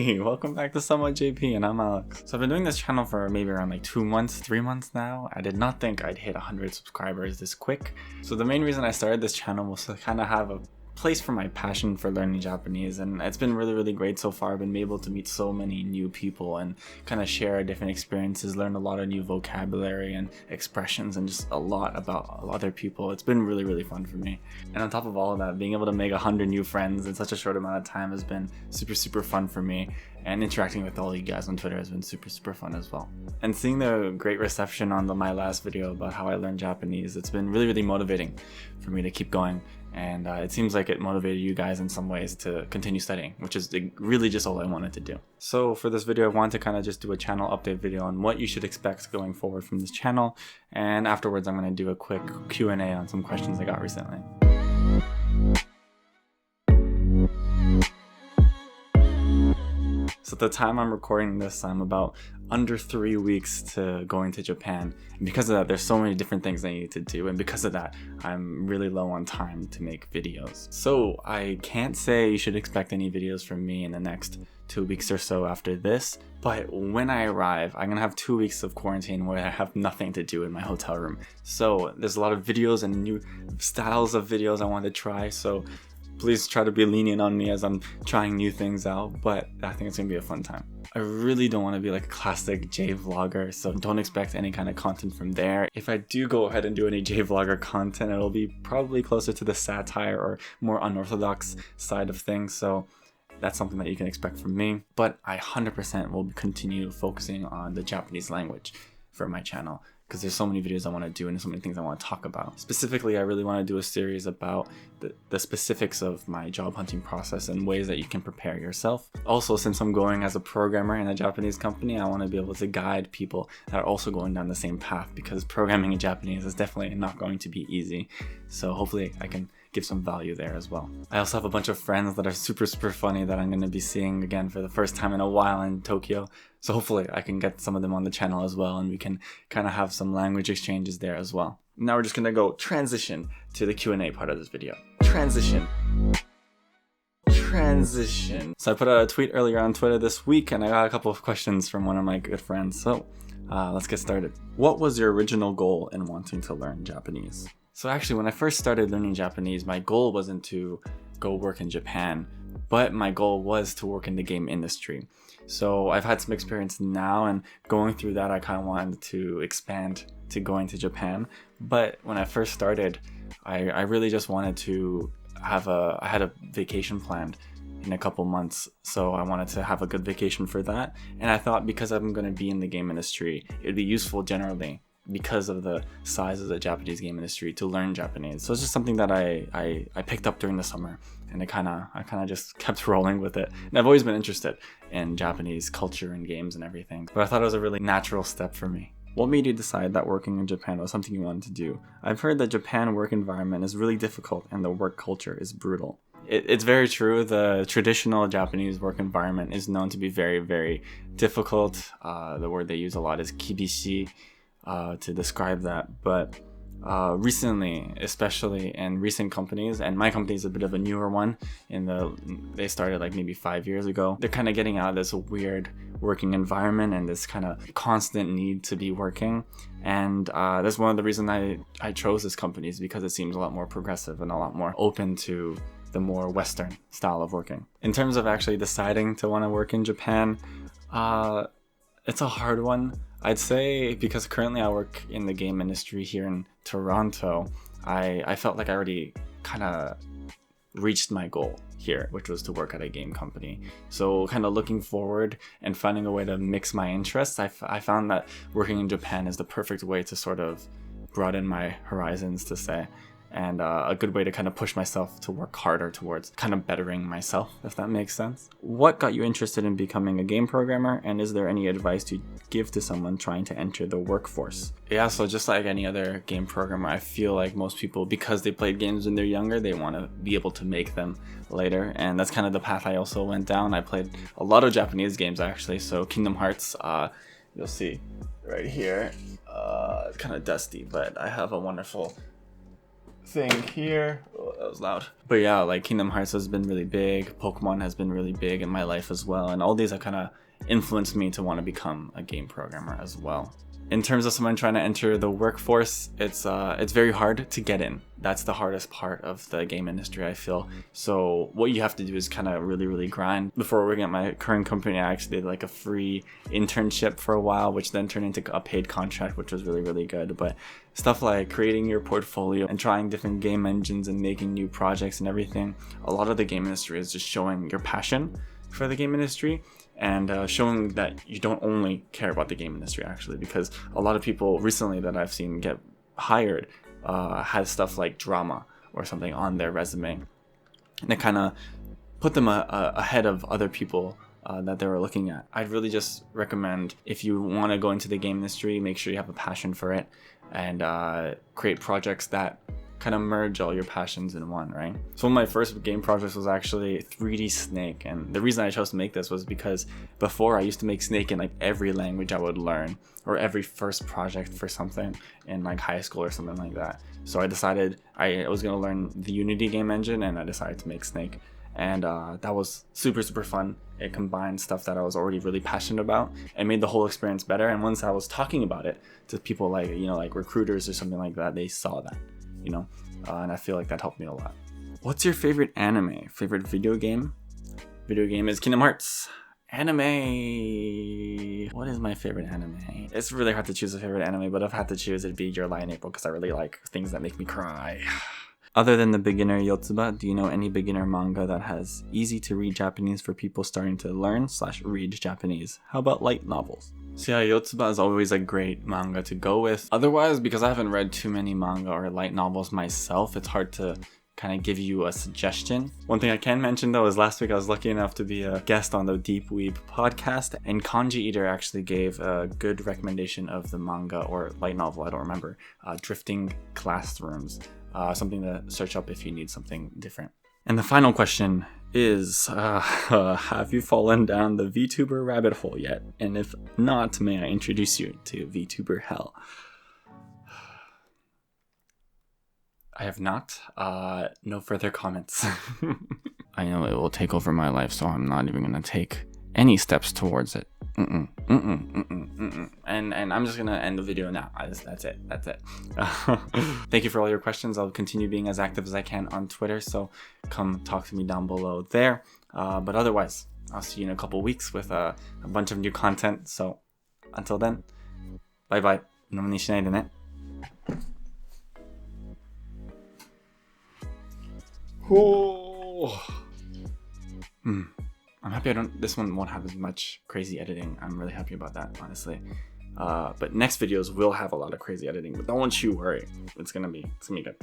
Hey, welcome back to Somewhat JP, and I'm Alex. So I've been doing this channel for maybe around like 2 months, 3 months now. I did not think I'd hit 100 subscribers this quick. So the main reason I started this channel was to kind of have a place for my passion for learning Japanese, and it's been really great so far. I've been able to meet so many new people and kind of share different experiences, learn a lot of new vocabulary and expressions, and just a lot about other people. It's been really fun for me. And on top of all of that, being able to make 100 new friends in such a short amount of time has been super fun for me, and interacting with all you guys on Twitter has been super fun as well. And seeing the great reception on my last video about how I learned Japanese, it's been really motivating for me to keep going. And it seems like it motivated you guys in some ways to continue studying, which is really just all I wanted to do. So for this video, I wanted to kind of just do a channel update video on what you should expect going forward from this channel. And afterwards, I'm going to do a quick Q&A on some questions I got recently. So at the time I'm recording this, I'm about under 3 weeks to going to Japan. And because of that, there's so many different things I need to do. And because of that, I'm really low on time to make videos. So I can't say you should expect any videos from me in the next 2 weeks or so after this. But when I arrive, I'm gonna have 2 weeks of quarantine where I have nothing to do in my hotel room. So there's a lot of videos and new styles of videos I want to try. So please try to be lenient on me as I'm trying new things out, but I think it's gonna be a fun time. I really don't want to be like a classic J vlogger, so don't expect any kind of content from there. If I do go ahead and do any J vlogger content, it'll be probably closer to the satire or more unorthodox side of things, so that's something that you can expect from me. But I 100% will continue focusing on the Japanese language for my channel, because there's so many videos I want to do and so many things I want to talk about. Specifically, I really want to do a series about the specifics of my job hunting process and ways that you can prepare yourself. Also, since I'm going as a programmer in a Japanese company, I want to be able to guide people that are also going down the same path, because programming in Japanese is definitely not going to be easy. So hopefully I can give some value there as well. I also have a bunch of friends that are super funny that I'm going to be seeing again for the first time in a while in Tokyo. So hopefully I can get some of them on the channel as well, and we can kind of have some language exchanges there as well. Now we're just going to go transition to the Q&A part of this video. Transition. So I put out a tweet earlier on Twitter this week, and I got a couple of questions from one of my good friends. So let's get started. What was your original goal in wanting to learn Japanese? So actually, when I first started learning Japanese, my goal wasn't to go work in Japan, but my goal was to work in the game industry. So I've had some experience now, and going through that, I kind of wanted to expand to going to Japan. But when I first started, I really just wanted to I had a vacation planned in a couple months, so I wanted to have a good vacation for that. And I thought, because I'm going to be in the game industry, it'd be useful generally, because of the size of the Japanese game industry, to learn Japanese. So it's just something that I picked up during the summer, and I kind of just kept rolling with it. And I've always been interested in Japanese culture and games and everything, but I thought it was a really natural step for me. What made you decide that working in Japan was something you wanted to do? I've heard that Japan work environment is really difficult and the work culture is brutal. It's very true. The traditional Japanese work environment is known to be very difficult. The word they use a lot is kibishi to describe that. But recently, especially in recent companies, and my company is a bit of a newer one, they started like maybe 5 years ago, they're kind of getting out of this weird working environment and this kind of constant need to be working. And that's one of the reasons I chose this company, is because it seems a lot more progressive and a lot more open to the more Western style of working. In terms of actually deciding to want to work in Japan, it's a hard one. I'd say, because currently I work in the game industry here in Toronto, I felt like I already kind of reached my goal here, which was to work at a game company. So kind of looking forward and finding a way to mix my interests, I found that working in Japan is the perfect way to sort of broaden my horizons, to say, and a good way to kind of push myself to work harder towards kind of bettering myself, if that makes sense. What got you interested in becoming a game programmer, and is there any advice you give to someone trying to enter the workforce? Yeah, so just like any other game programmer, I feel like most people, because they played games when they're younger, they want to be able to make them later, and that's kind of the path I also went down. I played a lot of Japanese games actually, so Kingdom Hearts, you'll see right here, it's kind of dusty, but I have a wonderful thing here. Oh, that was loud. But yeah, like Kingdom Hearts has been really big. Pokemon has been really big in my life as well. And all these have kind of influenced me to want to become a game programmer as well. In terms of someone trying to enter the workforce, it's very hard to get in. That's the hardest part of the game industry, I feel. So what you have to do is kind of really grind. Before working at my current company, I actually did like a free internship for a while, which then turned into a paid contract, which was really good. But stuff like creating your portfolio and trying different game engines and making new projects and everything, a lot of the game industry is just showing your passion for the game industry. And showing that you don't only care about the game industry, actually, because a lot of people recently that I've seen get hired has stuff like drama or something on their resume, and it kind of put them ahead of other people that they were looking at. I'd really just recommend, if you want to go into the game industry, make sure you have a passion for it and create projects that kind of merge all your passions in one, right? So one of my first game projects was actually 3D Snake, and the reason I chose to make this was because before I used to make Snake in like every language I would learn, or every first project for something in like high school or something like that. So I decided I was going to learn the Unity game engine, and I decided to make Snake, and that was super fun. It combined stuff that I was already really passionate about and made the whole experience better. And once I was talking about it to people like, you know, like recruiters or something like that, they saw that, you know, and I feel like that helped me a lot. What's your favorite anime? Favorite video game? Video game is Kingdom Hearts. Anime. What is my favorite anime? It's really hard to choose a favorite anime, but if I had to choose, it'd be Your Lie in April, because I really like things that make me cry. Other than the beginner Yotsuba, do you know any beginner manga that has easy to read Japanese for people starting to learn / read Japanese? How about light novels? So yeah, Yotsuba is always a great manga to go with. Otherwise, because I haven't read too many manga or light novels myself, it's hard to kind of give you a suggestion. One thing I can mention though is last week I was lucky enough to be a guest on the Deep Weeb podcast, and Kanji Eater actually gave a good recommendation of the manga or light novel, I don't remember, Drifting Classrooms. Something to search up if you need something different. And the final question is, have you fallen down the VTuber rabbit hole yet? And if not, may I introduce you to VTuber hell? I have not. No further comments. I know it will take over my life, so I'm not even going to take any steps towards it. And I'm just gonna end the video now. That's it. Thank you for all your questions. I'll continue being as active as I can on Twitter, so come talk to me down below there. But otherwise, I'll see you in a couple weeks with a bunch of new content. So until then, bye bye. 飲みにしないでね。I'm happy this one won't have as much crazy editing. I'm really happy about that, honestly. But next videos will have a lot of crazy editing, but don't you worry. It's gonna be good.